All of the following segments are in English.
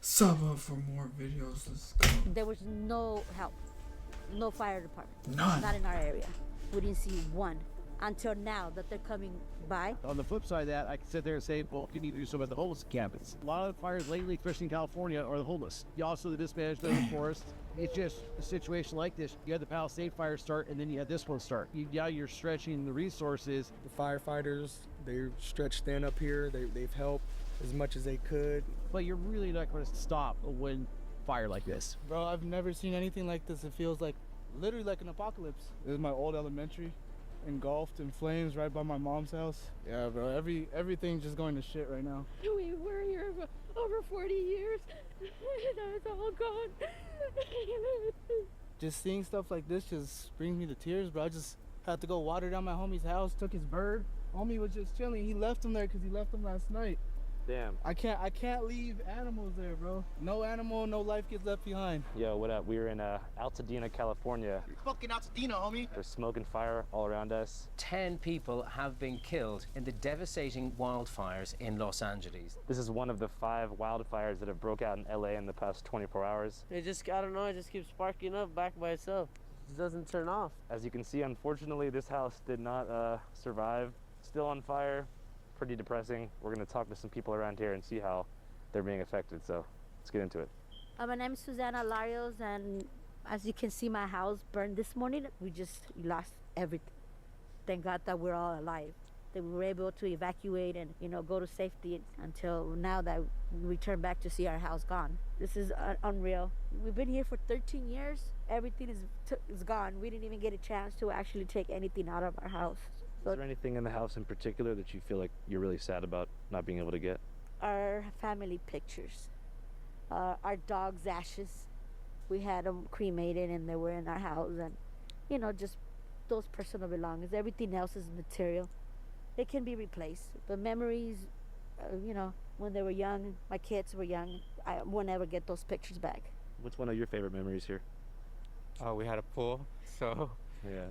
Sub up for more videos. Let's go. There was no help, no fire department. None. Not in our area. We didn't see one until now that they're coming by. On the flip side of that, I can sit there and say, well, you need to do something about the homeless campus. A lot of the fires lately, especially in California, are the homeless. You also the dismanagement of the forest. It's just a situation like this. You had the Palisade fire start, and then you had this one start. You're stretching the resources. The firefighters, they're stretched thin up here. They've helped as much as they could. But you're really not going to stop a wind fire like this. Bro, I've never seen anything like this. It feels like literally like an apocalypse. This is my old elementary, engulfed in flames right by my mom's house. Yeah, bro, everything's just going to shit right now. We were here for over 40 years. Now it's all gone. Just seeing stuff like this just brings me to tears, bro. I just had to go water down my homie's house, took his bird. Homie was just chilling. He left him there because he left him last night. Damn. I can't leave animals there, bro. No animal, no life gets left behind. Yo, what up? We're in Altadena, California. Fucking Altadena, homie. There's smoke and fire all around us. 10 people have been killed in the devastating wildfires in Los Angeles. This is one of the 5 wildfires that have broke out in LA in the past 24 hours. I don't know, it just keeps sparking up back by itself. It doesn't turn off. As you can see, unfortunately, this house did not survive. Still on fire. Pretty depressing. We're going to talk to some people around here and see how they're being affected, so let's get into it. My name is Susana Larios, and as you can see, my house burned this morning. We lost everything. Thank God that we're all alive, that we were able to evacuate and go to safety until now that we return back to see our house gone. This is unreal. We've been here for 13 years. Everything is gone. We didn't even get a chance to actually take anything out of our house. Is there anything in the house in particular that you feel like you're really sad about not being able to get? Our family pictures, our dog's ashes. We had them cremated and they were in our house, and just those personal belongings. Everything else is material. It can be replaced, but memories, when they were young, my kids were young, I will never get those pictures back. What's one of your favorite memories here? We had a pool, so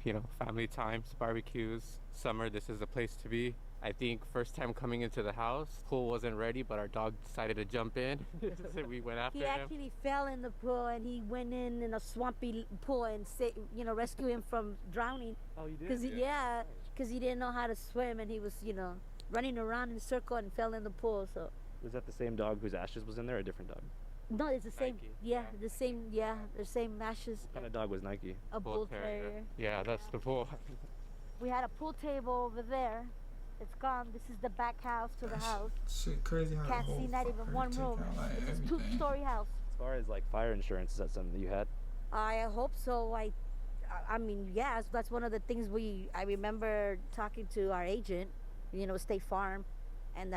yeah. Family times, barbecues, summer, this is the place to be. I think first time coming into the house, pool wasn't ready, but our dog decided to jump in, so we went after He him. actually fell in the pool, and he went in a swampy pool and rescue him from drowning. Oh, you did? Because he didn't know how to swim, and he was, running around in a circle and fell in the pool. So Was that the same dog whose ashes was in there, or a different dog? no, it's the same. Nike. Yeah, the same ashes. What kind of dog was Nike? A bull terrier. Yeah, that's the pool. We had a pool table over there. It's gone. This is the back house to the house. Shit, crazy how Can't the whole see not even fire one take room. out, like, It's a everything. two-story house. As far as like fire insurance, is that something that you had? I hope so. I mean, yes, that's one of the things I remember talking to our agent, State Farm, and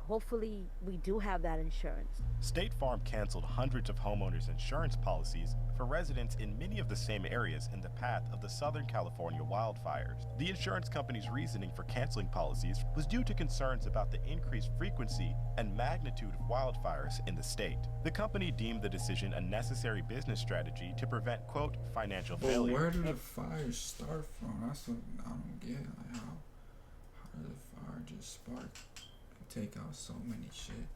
hopefully we do have that insurance. State Farm canceled hundreds of homeowners' insurance policies for residents in many of the same areas in the path of the Southern California wildfires. The insurance company's reasoning for canceling policies was due to concerns about the increased frequency and magnitude of wildfires in the state. The company deemed the decision a necessary business strategy to prevent, quote, financial failure. Where did the fire start from? That's what I don't get. Like how did the fire just spark and take out so many shit?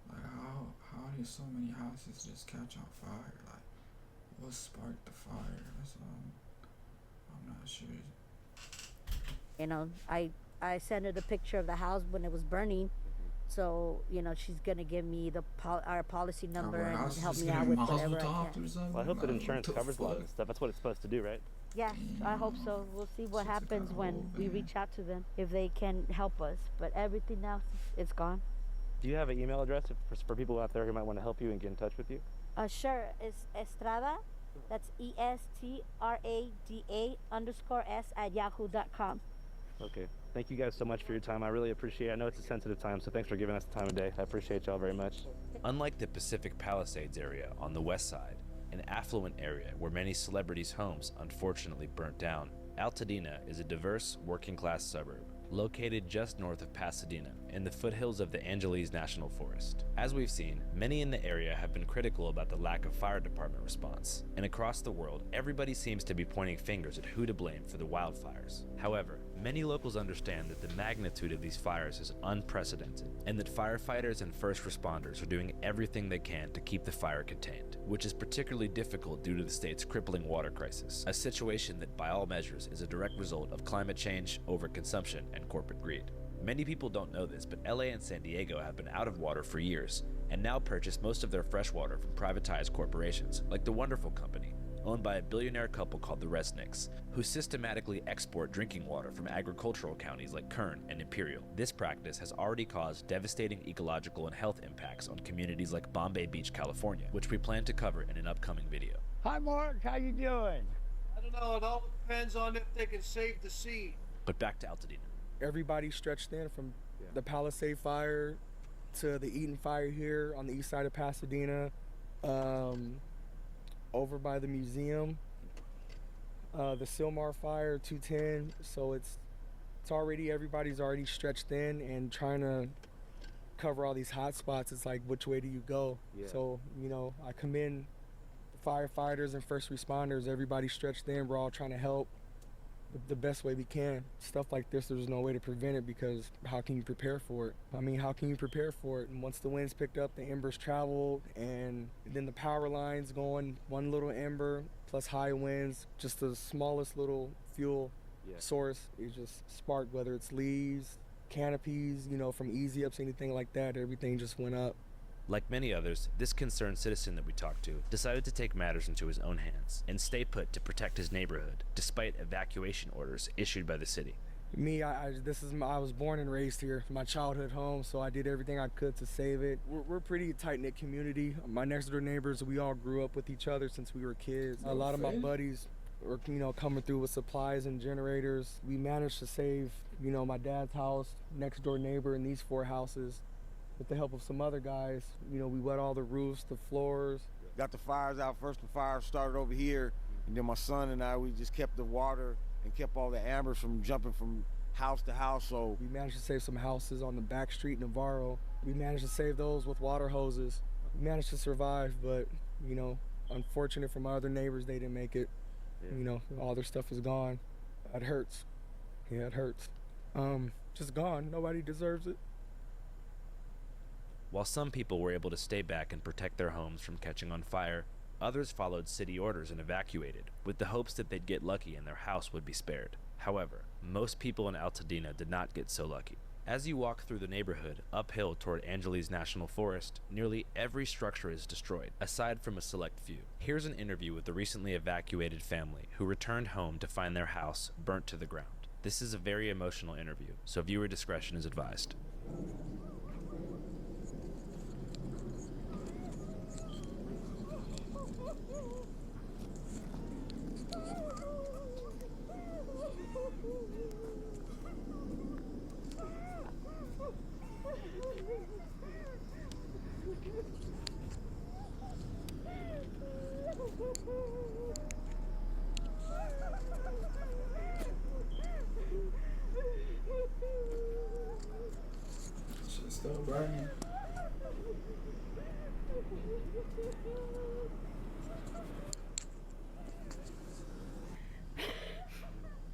Like how did so many houses just catch on fire? Like what sparked the fire? That's I'm not sure. I sent her the picture of the house when it was burning. So, she's going to give me our policy number and help me out with whatever I can. Well, I hope that insurance covers a lot of this stuff. That's what it's supposed to do, right? Yes, I hope so. We'll see what happens when we reach out to them, if they can help us. But everything else is gone. Do you have an email address for people out there who might want to help you and get in touch with you? Sure. It's Estrada. That's ESTRADA_S@yahoo.com. Okay. Thank you guys so much for your time. I really appreciate it. I know it's a sensitive time, so thanks for giving us the time of day. I appreciate y'all very much. Unlike the Pacific Palisades area on the west side, an affluent area where many celebrities' homes unfortunately burnt down, Altadena is a diverse, working-class suburb located just north of Pasadena in the foothills of the Angeles National Forest. As we've seen, many in the area have been critical about the lack of fire department response, and across the world, everybody seems to be pointing fingers at who to blame for the wildfires. However, Many locals understand that the magnitude of these fires is unprecedented, and that firefighters and first responders are doing everything they can to keep the fire contained, which is particularly difficult due to the state's crippling water crisis, a situation that by all measures is a direct result of climate change, overconsumption, and corporate greed. Many people don't know this, but LA and San Diego have been out of water for years, and now purchase most of their fresh water from privatized corporations, like the Wonderful Company, owned by a billionaire couple called the Resnicks, who systematically export drinking water from agricultural counties like Kern and Imperial. This practice has already caused devastating ecological and health impacts on communities like Bombay Beach, California, which we plan to cover in an upcoming video. Hi, Mark. How you doing? I don't know. It all depends on if they can save the seed. But back to Altadena. Everybody stretched in from the Palisade fire to the Eaton fire here on the east side of Pasadena, over by the museum, the Silmar fire, 210. So it's already, everybody's already stretched in and trying to cover all these hot spots. It's like, which way do you go? Yeah. So, you know, I commend the firefighters and first responders. Everybody stretched in. We're all trying to help the best way we can. Stuff like this, there's no way to prevent it, because how can you prepare for it? I mean, how can you prepare for it? And once the winds picked up, the embers traveled, and then the power lines going, one little ember plus high winds, just the smallest little fuel source, it just sparked, whether it's leaves, canopies, you know, from easy ups, anything like that, everything just went up. Like many others, this concerned citizen that we talked to decided to take matters into his own hands and stay put to protect his neighborhood, despite evacuation orders issued by the city. Me, I was born and raised here, my childhood home, so I did everything I could to save it. We're a pretty tight-knit community. My next door neighbors, we all grew up with each other since we were kids. A lot of my buddies were, you know, coming through with supplies and generators. We managed to save, you know, my dad's house, next door neighbor, and these 4 houses. With the help of some other guys, you know, we wet all the roofs, the floors. Got the fires out. First the fire started over here, and then my son and I, we just kept the water and kept all the ambers from jumping from house to house. So we managed to save some houses on the back street, Navarro. We managed to save those with water hoses. We managed to survive, but, you know, unfortunate for my other neighbors, they didn't make it. You know, all their stuff is gone. It hurts. Yeah, it hurts. Just gone. Nobody deserves it. While some people were able to stay back and protect their homes from catching on fire, others followed city orders and evacuated, with the hopes that they'd get lucky and their house would be spared. However, most people in Altadena did not get so lucky. As you walk through the neighborhood, uphill toward Angeles National Forest, nearly every structure is destroyed, aside from a select few. Here's an interview with a recently evacuated family who returned home to find their house burnt to the ground. This is a very emotional interview, so viewer discretion is advised. Shit's still burning.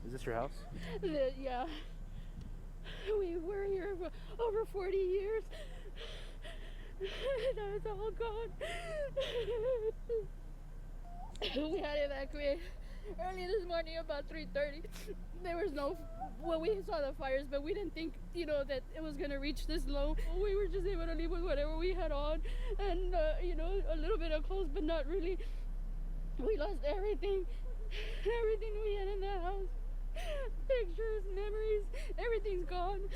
Is this your house? Yeah. We were here for over 40 years. Now it's all gone. We had to evacuate early this morning about 3:30. There was no, well, we saw the fires, but we didn't think, you know, that it was gonna reach this low. We were just able to leave with whatever we had on, and you know, a little bit of clothes, but not really. We lost everything we had in the house. Pictures, memories, everything's gone.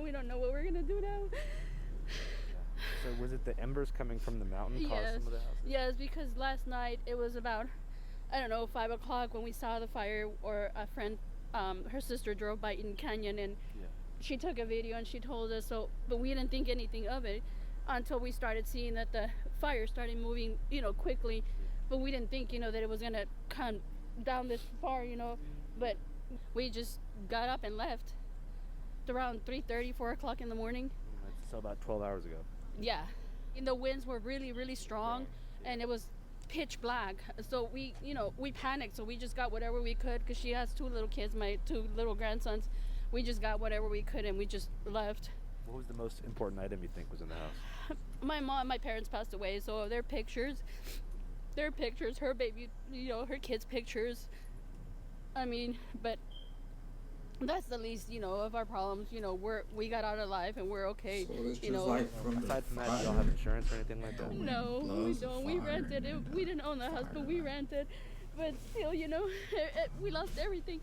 We don't know what we're gonna do now. So was it the embers coming from the mountain caused some of the houses? Yes, because last night it was about, I don't know, 5 o'clock when we saw the fire, or a friend, her sister drove by Eaton Canyon, and she took a video and she told us, so, but we didn't think anything of it until we started seeing that the fire started moving, you know, quickly. But we didn't think, you know, that it was gonna come down this far, you know. But we just got up and left around 3:30, 4 o'clock in the morning. So about 12 hours ago. Yeah. And the winds were really, really strong, and it was pitch black. So we, you know, we panicked. So we just got whatever we could because she has 2 little kids, my 2 little grandsons. We just got whatever we could and we just left. What was the most important item you think was in the house? My parents passed away, so their pictures, her baby, you know, her kids' pictures. I mean, but that's the least, you know, of our problems. You know, we got out alive and we're okay. So it's you just know. like from Aside from that, fire. do y'all have insurance or anything like that? No, we Loves don't. We fire rented it. and We didn't own the house, fire. but we rented. But still, you know, we lost everything.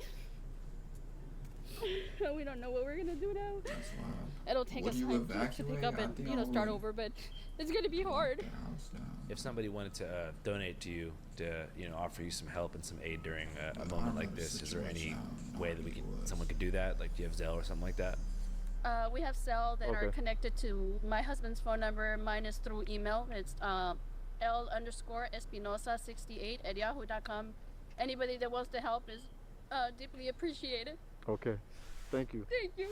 We don't know what we're gonna do now. That's wild. It'll take Would us you time to evacuate? pick up I and, think you I know, start would. over. But it's gonna be hard. The house down. If somebody wanted to donate to you to, you know, offer you some help and some aid during a I moment know like the this, is there any situation. I don't know way if that we it could, was. someone could do that? Like, do you have Zelle or something like that? We have cell that are Okay. connected to my husband's phone number. Mine is through email. It's L_Espinosa68@yahoo.com. Anybody that wants to help is deeply appreciated. Okay. Thank you. Thank you.